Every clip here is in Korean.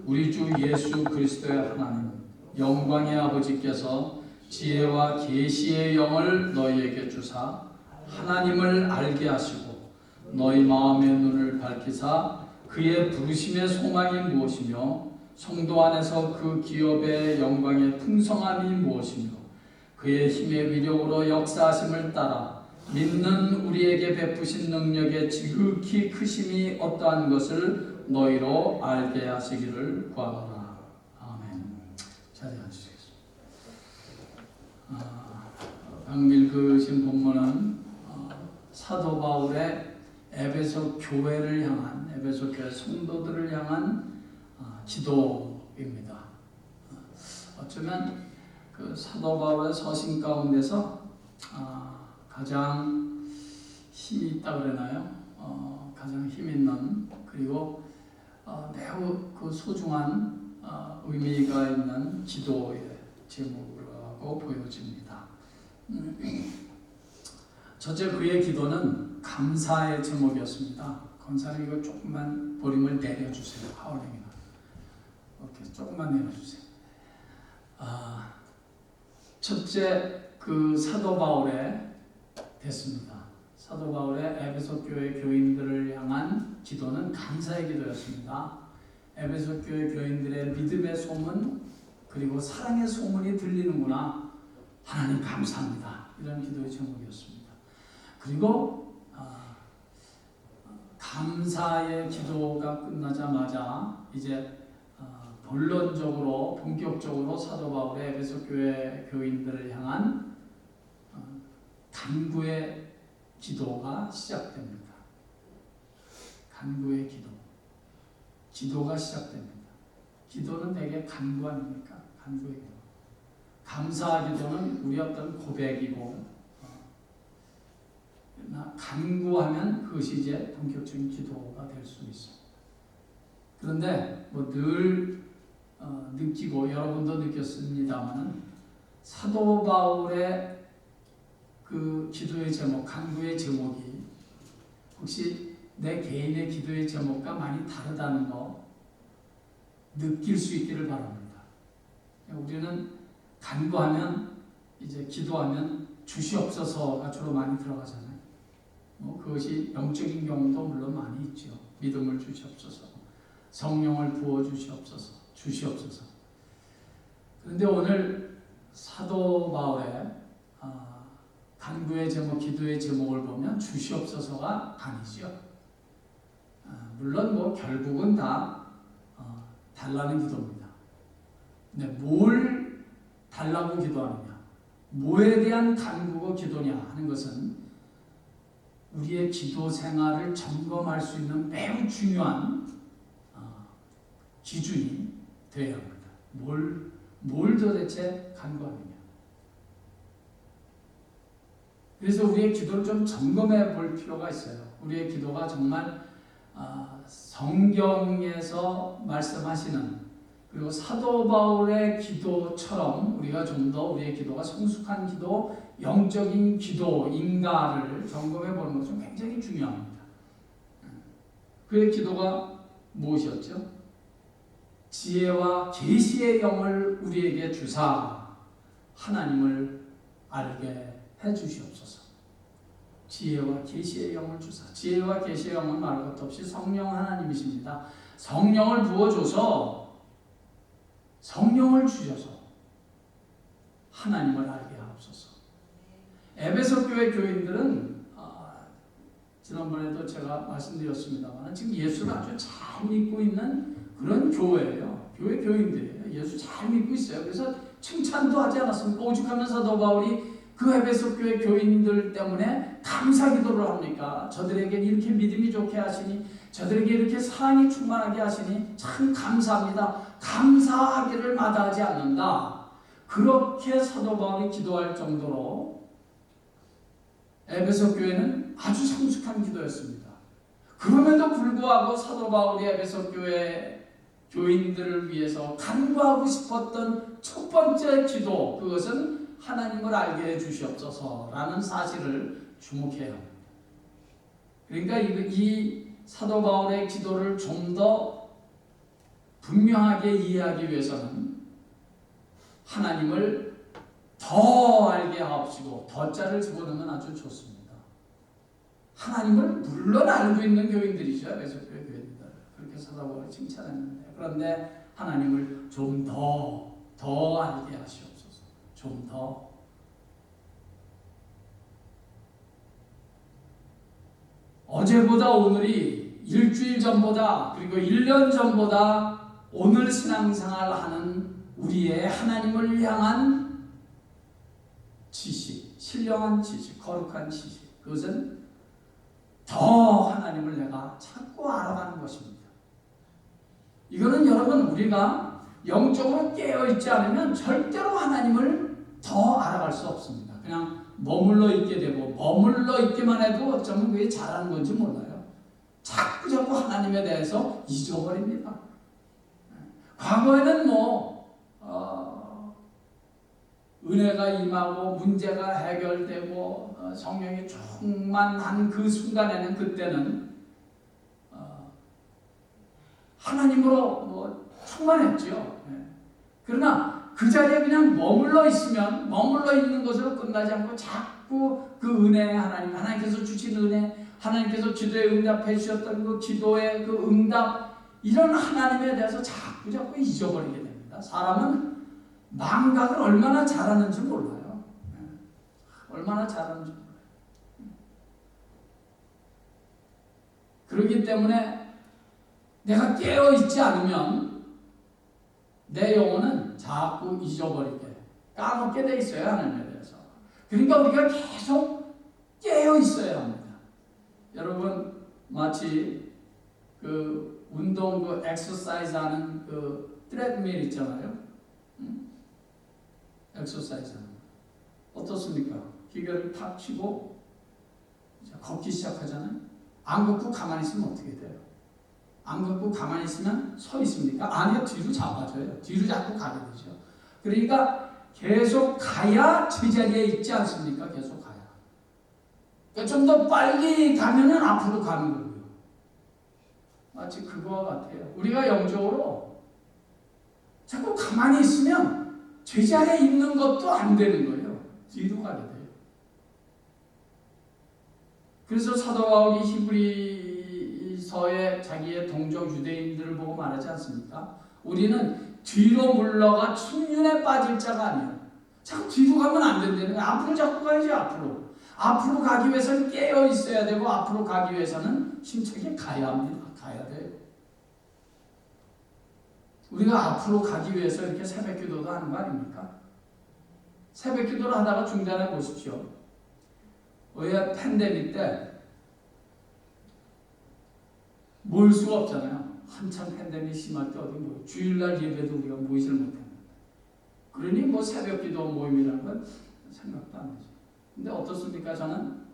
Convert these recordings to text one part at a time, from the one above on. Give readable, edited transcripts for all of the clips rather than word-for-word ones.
우리 주 예수 그리스도의 하나님 영광의 아버지께서 지혜와 계시의 영을 너희에게 주사 하나님을 알게 하시고 너희 마음의 눈을 밝히사 그의 부르심의 소망이 무엇이며 성도 안에서 그 기업의 영광의 풍성함이 무엇이며 그의 힘의 위력으로 역사하심을 따라 믿는 우리에게 베푸신 능력의 지극히 크심이 어떠한 것을 너희로 알게 하시기를 구하노라. 아멘. 자리해 주시겠습니다. 방금 읽으신 본문은 사도 바울의 에베소 교회를 향한, 에베소 교회 성도들을 향한 기도입니다. 어쩌면 그 사도 바울의 서신 가운데서 가장 힘이 있다 그러나요? 가장 힘 있는, 그리고 매우 그 소중한 의미가 있는 기도의 제목으로 보여집니다. 첫째, 그의 기도는 감사의 제목이었습니다. 권사님 이거 조금만 볼륨을 내려주세요. 하울링이나 이렇게 조금만 내려주세요. 첫째, 그 사도 바울의 됐습니다. 사도 바울의 에베소 교회 교인들을 향한 기도는 감사의 기도였습니다. 에베소 교회 교인들의 믿음의 소문 그리고 사랑의 소문이 들리는구나. 하나님 감사합니다. 이런 기도의 제목이었습니다. 그리고 감사의 기도가 끝나자마자 이제 본론적으로 본격적으로 사도 바울의 에베소 교회 교인들을 향한 간구의 기도가 시작됩니다. 간구의 기도. 기도가 시작됩니다. 기도는 되게 간구 아닙니까? 간구의 기도. 감사 기도는 우리 어떤 고백이고, 간구하면 그것이 이제 본격적인 기도가 될 수 있습니다. 그런데 늘 느끼고 여러분도 느꼈습니다만은 사도 바울의 그 기도의 제목, 간구의 제목이 혹시 내 개인의 기도의 제목과 많이 다르다는 거 느낄 수 있기를 바랍니다. 우리는 간구하면 이제 기도하면 주시옵소서가 주로 많이 들어가잖아요. 그것이 영적인 경우도 물론 많이 있죠. 믿음을 주시옵소서, 성령을 부어 주시옵소서, 주시옵소서. 그런데 오늘 사도 바울의 간구의 제목, 기도의 제목을 보면 주시옵소서가 아니죠. 물론 결국은 다 달라는 기도입니다. 근데 뭘 달라고 기도하느냐, 뭐에 대한 간구고 기도냐 하는 것은 우리의 기도 생활을 점검할 수 있는 매우 중요한 기준이 되어야 합니다. 뭘 도대체 간구하느냐. 그래서 우리의 기도를 좀 점검해 볼 필요가 있어요. 우리의 기도가 정말 성경에서 말씀하시는, 그리고 사도 바울의 기도처럼 우리가 좀 더 우리의 기도가 성숙한 기도, 영적인 기도인가를 점검해 보는 것은 굉장히 중요합니다. 그의 기도가 무엇이었죠? 지혜와 계시의 영을 우리에게 주사 하나님을 알게 해 주시옵소서. 지혜와 계시의 영을 주사. 지혜와 계시의 영은 말할 것도 없이 성령 하나님이십니다. 성령을 부어줘서, 성령을 주셔서 하나님을 알게 하옵소서. 에베소 교회 교인들은 지난번에도 제가 말씀드렸습니다만 지금 예수를 아주 잘 믿고 있는 그런 교회예요. 교회 교인들이에요. 예수 잘 믿고 있어요. 그래서 칭찬도 하지 않았습니까? 오죽하면 사도 바울이 그 에베소 교회 교인들 때문에 감사 기도를 합니까? 저들에게 이렇게 믿음이 좋게 하시니, 저들에게 이렇게 사랑이 충만하게 하시니 참 감사합니다. 감사하기를 마다하지 않는다. 그렇게 사도 바울이 기도할 정도로 에베소 교회는 아주 성숙한 기도였습니다. 그럼에도 불구하고 사도 바울이 에베소 교회 교인들을 위해서 간구하고 싶었던 첫 번째 기도, 그것은 하나님을 알게 해 주시옵소서라는 사실을 주목해야 합니다. 그러니까 이 사도 바울의 기도를 좀 더 분명하게 이해하기 위해서는 하나님을 더 알게 하옵시고, 더자를 집어넣으면 아주 좋습니다. 하나님을 물론 알고 있는 교인들이죠. 에베소교회 교인들. 그렇게 사도바울이 칭찬했는데, 그런데 하나님을 좀 더 알게 하시옵소서. 좀 더. 어제보다 오늘이, 일주일 전보다, 그리고 1년 전보다 오늘 신앙생활 하는 우리의 하나님을 향한 지식, 신령한 지식, 거룩한 지식, 그것은 더 하나님을 내가 자꾸 알아가는 것입니다. 이거는 여러분, 우리가 영적으로 깨어있지 않으면 절대로 하나님을 더 알아갈 수 없습니다. 그냥 머물러 있게 되고, 머물러 있기만 해도 어쩌면 그게 잘하는 건지 몰라요. 자꾸 하나님에 대해서 잊어버립니다. 과거에는 은혜가 임하고 문제가 해결되고 성령이 충만한 그 순간에는, 그때는 하나님으로 충만했죠. 그러나 그 자리에 그냥 머물러 있으면, 머물러 있는 것으로 끝나지 않고 자꾸 그 은혜, 하나님께서 주신 은혜, 하나님께서 기도에 응답해 주셨던 그 기도의 그 응답, 이런 하나님에 대해서 자꾸 잊어버리게 됩니다. 사람은 망각을 얼마나 잘하는지 몰라요. 얼마나 잘하는지 몰라요. 그렇기 때문에 내가 깨어있지 않으면 내 영혼은 자꾸 잊어버리게, 까먹게 돼 있어요. 하나님에 대해서. 그러니까 우리가 계속 깨어있어야 합니다. 여러분, 마치 그 운동, 그 엑서사이즈 하는 그 트레드밀 있잖아요. 엑서사이즈 하는 거. 어떻습니까? 기계를 탁 치고 걷기 시작하잖아요. 안 걷고 가만히 있으면 어떻게 돼요? 안 걷고 가만히 있으면 서 있습니까? 아니요, 뒤로 잡아줘요. 뒤로 자꾸 가게 되죠. 그러니까 계속 가야 제자리에 있지 않습니까? 계속 가야. 그러니까 좀 더 빨리 가면은 앞으로 가는 거고요. 마치 그거와 같아요. 우리가 영적으로 자꾸 가만히 있으면 제자리에 있는 것도 안 되는 거예요. 뒤로 가게 돼요. 그래서 사도 바울이 히브리서의 자기의 동족 유대인들을 보고 말하지 않습니까? 우리는 뒤로 물러가 충윤에 빠질 자가 아니에요. 자꾸 뒤로 가면 안 된다는 거예요. 앞으로 자꾸 가야지. 앞으로 가기 위해서는 깨어 있어야 되고, 앞으로 가기 위해서는 힘차게 가야 합니다. 가야 돼요. 우리가 앞으로 가기 위해서 이렇게 새벽 기도도 하는 거 아닙니까? 새벽 기도를 하다가 중단해 보십시오. 왜 팬데믹 때 모일 수가 없잖아요. 한참 팬데믹 심할 때 어디 주일날 예배도 우리가 모이지를 못했는데, 그러니 새벽 기도 모임이라는 건 생각도 안 하죠. 근데 어떻습니까? 저는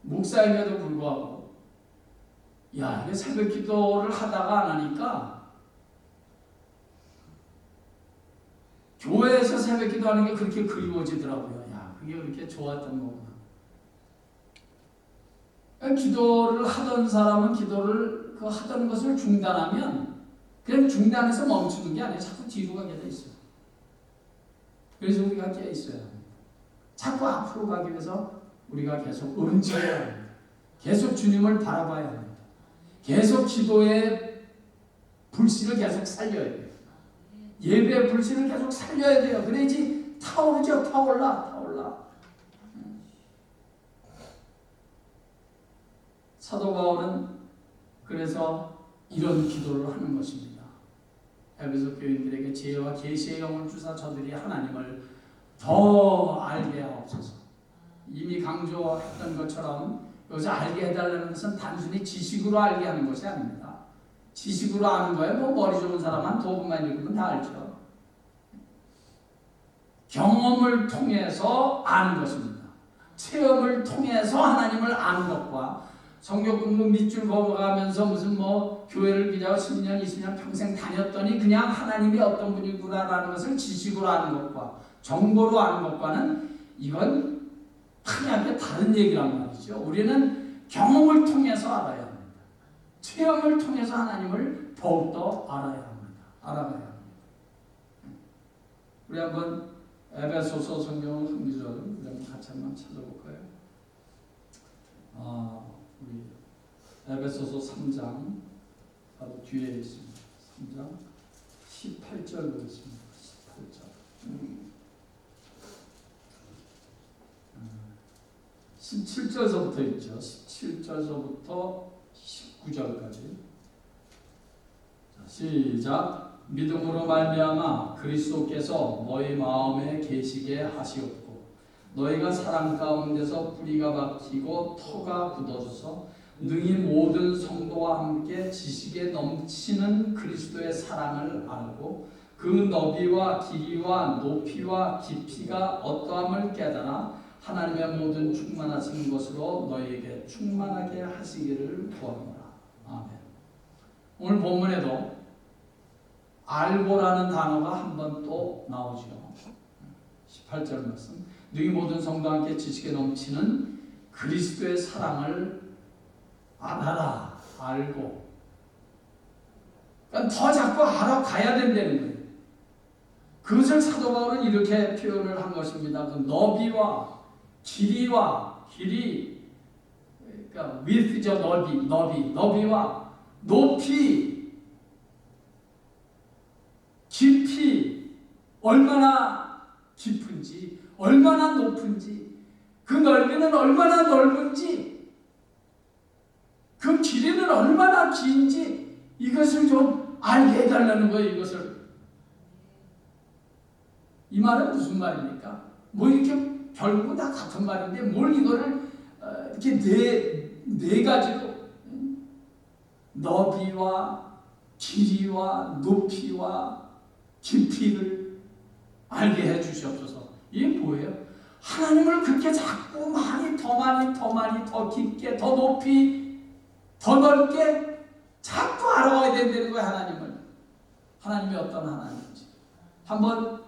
목사임에도 불구하고, 이게 새벽 기도를 하다가 안 하니까 교회에서 새벽 기도하는 게 그렇게 그리워지더라고요. 그게 그렇게 좋았던 거구나. 기도를 하던 사람은 기도를 하던 것을 중단하면 그냥 중단해서 멈추는 게 아니라 자꾸 뒤로 가게 돼 있어요. 그래서 우리가 깨어 있어야 합니다. 자꾸 앞으로 가기 위해서 우리가 계속 움직여야 합니다. 계속 주님을 바라봐야 합니다. 계속 기도의 불씨를 계속 살려야 돼요. 예배의 불씨를 계속 살려야 돼요. 그래야지 타오르죠. 타올라. 사도 바울은 그래서 이런 기도를 하는 것입니다. 에베소 교인들에게 지혜와 계시의 영을 주사 저들이 하나님을 더 알게 하옵소서. 이미 강조했던 것처럼 여기서 알게 해달라는 것은 단순히 지식으로 알게 하는 것이 아닙니다. 지식으로 아는 거예요. 머리 좋은 사람은 도움만 읽으면 다 알죠. 경험을 통해서 아는 것입니다. 체험을 통해서 하나님을 아는 것과 성경 공부 밑줄 그어가면서 무슨 교회를 그냥 10년, 20년 평생 다녔더니 그냥 하나님이 어떤 분이구나라는 것을 지식으로 아는 것과 정보로 아는 것과는 이건 크게 다른 얘기란 말이죠. 우리는 경험을 통해서 알아야 합니다. 체험을 통해서 하나님을 더욱더 알아야 우리 한번 에베소서 성경을 한 구절 우리 같이 한번 찾아볼까요? 우리 에베소서 3장 바로 뒤에 있습니다. 3장 18절 보겠습니다. 18절. 17절서부터 있죠. 17절서부터 19절까지. 시작. 믿음으로 말미암아 그리스도께서 너희 마음에 계시게 하시옵고 너희가 사랑 가운데서 뿌리가 박히고 터가 굳어져서 능히 모든 성도와 함께 지식에 넘치는 그리스도의 사랑을 알고 그 너비와 길이와 높이와 깊이가 어떠함을 깨달아 하나님의 모든 충만하신 것으로 너희에게 충만하게 하시기를 구합니다. 아멘. 오늘 본문에도 알고라는 단어가 한 번 또 나오죠. 18절 말씀. 너희 모든 성도와 함께 지식에 넘치는 그리스도의 사랑을 알아라. 알고. 그러니까 더 자꾸 알아가야 된다는 거예요. 그것을 사도 바울은 이렇게 표현을 한 것입니다. 그 너비와 길이와 길이, 그러니까 width죠. 너비와 높이, 깊이, 얼마나 깊은지, 얼마나 높은지, 그 넓이는 얼마나 넓은지, 그 길이는 얼마나 긴지 이것을 좀 알게 해달라는 거예요. 이것을. 이 말은 무슨 말입니까? 뭐 이렇게 결국 다 같은 말인데 뭘 이거를 이렇게 네 가지로 너비와 길이와 높이와 깊이를 알게 해 주시옵소서. 이게 뭐예요? 하나님을 그렇게 자꾸 더 깊게, 더 높이, 더 넓게 자꾸 알아가야 된다는 거예요. 하나님을. 하나님이 어떤 하나님인지 한번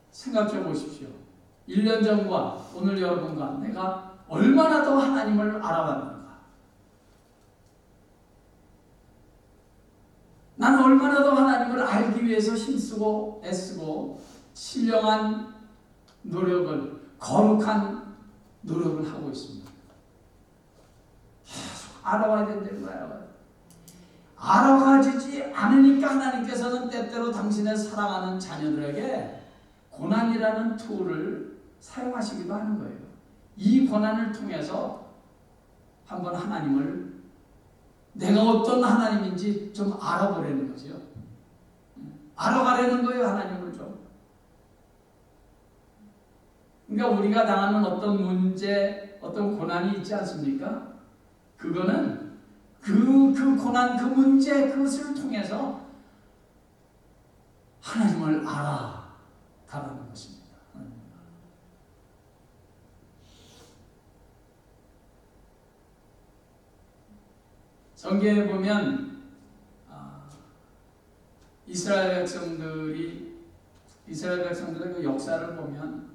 생각해 보십시오. 1년 전과 오늘 여러분과 내가 얼마나 더 하나님을 알아봤는가. 나는 얼마나 더 하나님을 알기 위해서 힘쓰고 애쓰고 신령한 노력을, 거룩한 노력을 하고 있습니다. 계속 알아와야 된다는 거예요. 알아가지지 않으니까 하나님께서는 때때로 당신의 사랑하는 자녀들에게 고난이라는 툴을 사용하시기도 하는 거예요. 이 고난을 통해서 한번 하나님을, 내가 어떤 하나님인지 좀 알아보려는 거죠. 알아가려는 거예요. 하나님을 좀. 그러니까 우리가 당하는 어떤 문제, 어떤 고난이 있지 않습니까? 그거는 그 고난, 그 문제, 그것을 통해서 하나님을 알아가라는 것입니다. 성경에 보면 이스라엘 백성들의 그 역사를 보면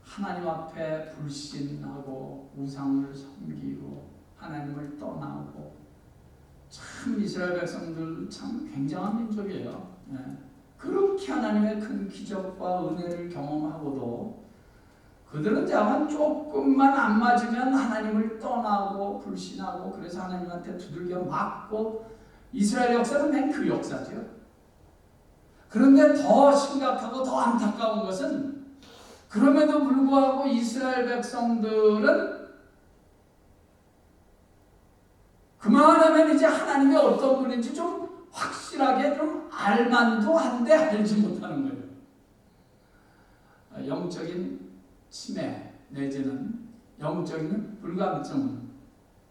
하나님 앞에 불신하고 우상을 섬기고 하나님을 떠나고, 참 이스라엘 백성들 참 굉장한 민족이에요. 그렇게 하나님의 큰 기적과 은혜를 경험하고도 그들은 자만 조금만 안 맞으면 하나님을 떠나고 불신하고, 그래서 하나님한테 두들겨 맞고, 이스라엘 역사는 맨 그 역사죠. 그런데 더 심각하고 더 안타까운 것은 그럼에도 불구하고 이스라엘 백성들은 그만하면 이제 하나님이 어떤 분인지 좀 확실하게 좀 알만도 한데 알지 못하는 거예요. 영적인 치매 내지는 영적인 불감증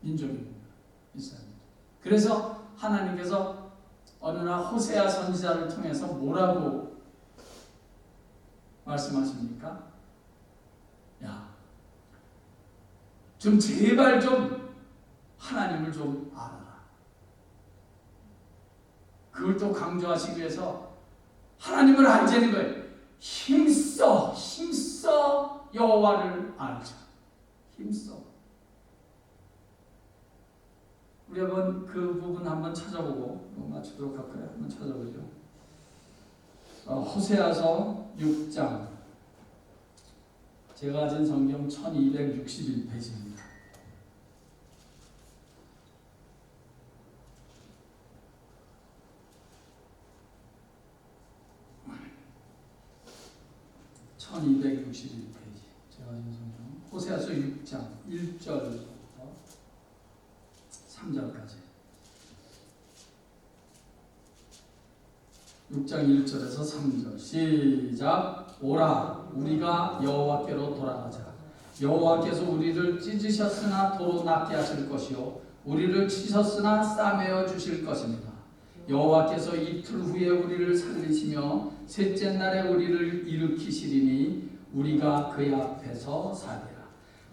민족입니다. 이스라엘. 그래서 하나님께서 어느 날 호세아 선지자를 통해서 뭐라고 말씀하십니까? 야, 좀 제발 좀 하나님을 좀 알아라. 그걸 또 강조하시기 위해서 하나님을 알자는 거예요. 힘써 여호와를 알자. 힘써. 우리 한번 그 부분 한번 찾아보고 마치도록 할까요? 한번 찾아보죠. 호세아서 6장. 제가 가진 성경 1261페이지입니다. 제가 가진 성경 호세아서 6장 1절부터 3절까지. 6장 1절에서 3절 시작. 오라 우리가 여호와께로 돌아가자. 여호와께서 우리를 찢으셨으나 도로 낫게 하실 것이요 우리를 치셨으나 싸매어 주실 것입니다. 여호와께서 이틀 후에 우리를 살리시며 셋째 날에 우리를 일으키시리니 우리가 그의 앞에서 살리라.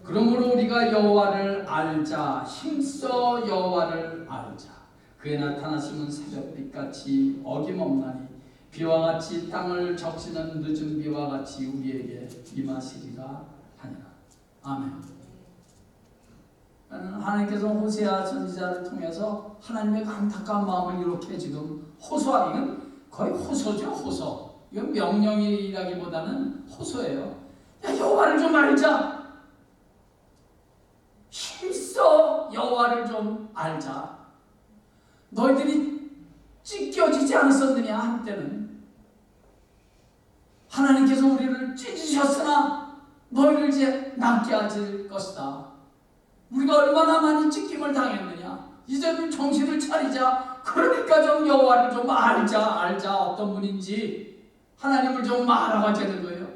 그러므로 우리가 여호와를 알자. 힘써 여호와를 알자. 그의 나타나심은 새벽빛같이 어김없나니 비와 같이 땅을 적시는 늦은 비와 같이 우리에게 임하시리라 하니라. 아멘. 하나님께서 호세아 선지자를 통해서 하나님의 안타까운 마음을 이렇게 지금 호소하기는 거의 호소죠. 호소. 이건 명령이라기보다는 호소예요. 야, 여호와를 좀 알자. 힘써 여호와를 좀 알자. 너희들이 찢겨지지 않았었느냐 한때는. 하나님께서 우리를 찢으셨으나 너희를 이제 낫게 하실 것이다. 우리가 얼마나 많이 찢김을 당했느냐. 이제는 정신을 차리자. 그러니까 좀 여호와를 좀 알자. 어떤 분인지 하나님을 좀 알아가자는 거예요.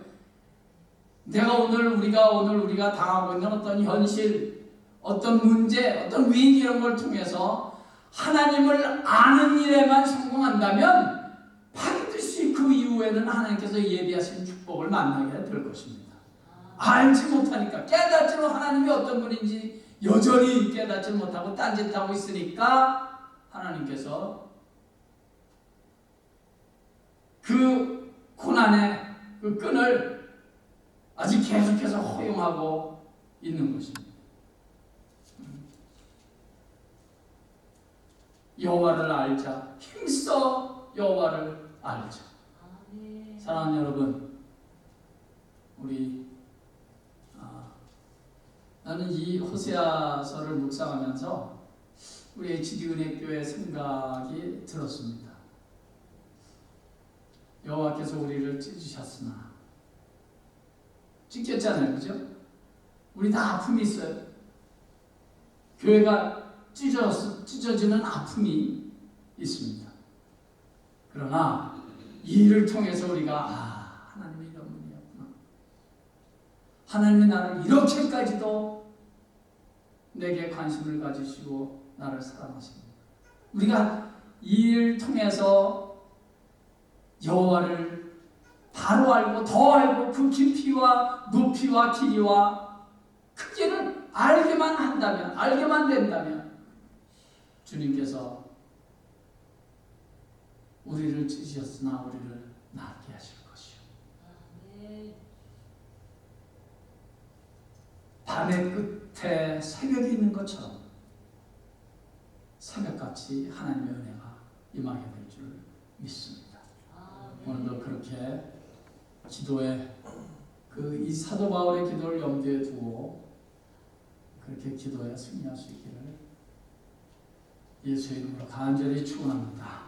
우리가 당하고 있는 어떤 현실, 어떤 문제, 어떤 위기 이런 걸 통해서 하나님을 아는 일에만 성공한다면 반드시 그 이후에는 하나님께서 예비하신 축복을 만나게 될 것입니다. 알지 못하니까, 깨닫지로 하나님이 어떤 분인지 여전히 깨닫지 못하고 딴짓하고 있으니까 하나님께서 그 고난의 그 끈을 아직 계속해서 허용하고 있는 것입니다. 여호와를 알자. 힘써 여호와를 알자. 사랑하는 여러분, 나는 이 호세아서를 묵상하면서 우리 HD 은혜교회 생각이 들었습니다. 여호와께서 우리를 찢으셨으나, 찢겼잖아요, 그죠? 우리 다 아픔이 있어요. 교회가 찢어지는 아픔이 있습니다. 그러나 이 일을 통해서 우리가 하나님이 이런 분이었구나. 하나님이 나를 이렇게까지도 내게 관심을 가지시고 나를 사랑하십니다. 우리가 이 일을 통해서 여호와를 바로 알고 더 알고 그 깊이와 높이와 길이와 크기를 알게만 된다면 주님께서 우리를 찢으셨으나 우리를 낫게 하실 것이요. 밤의 끝에 새벽이 있는 것처럼 새벽같이 하나님의 은혜가 임하게 될 줄 믿습니다. 오늘도 그렇게 기도에 이 사도 바울의 기도를 염두에 두고 그렇게 기도에 승리할 수 있기를 예수의 이름으로 간절히 축원합니다.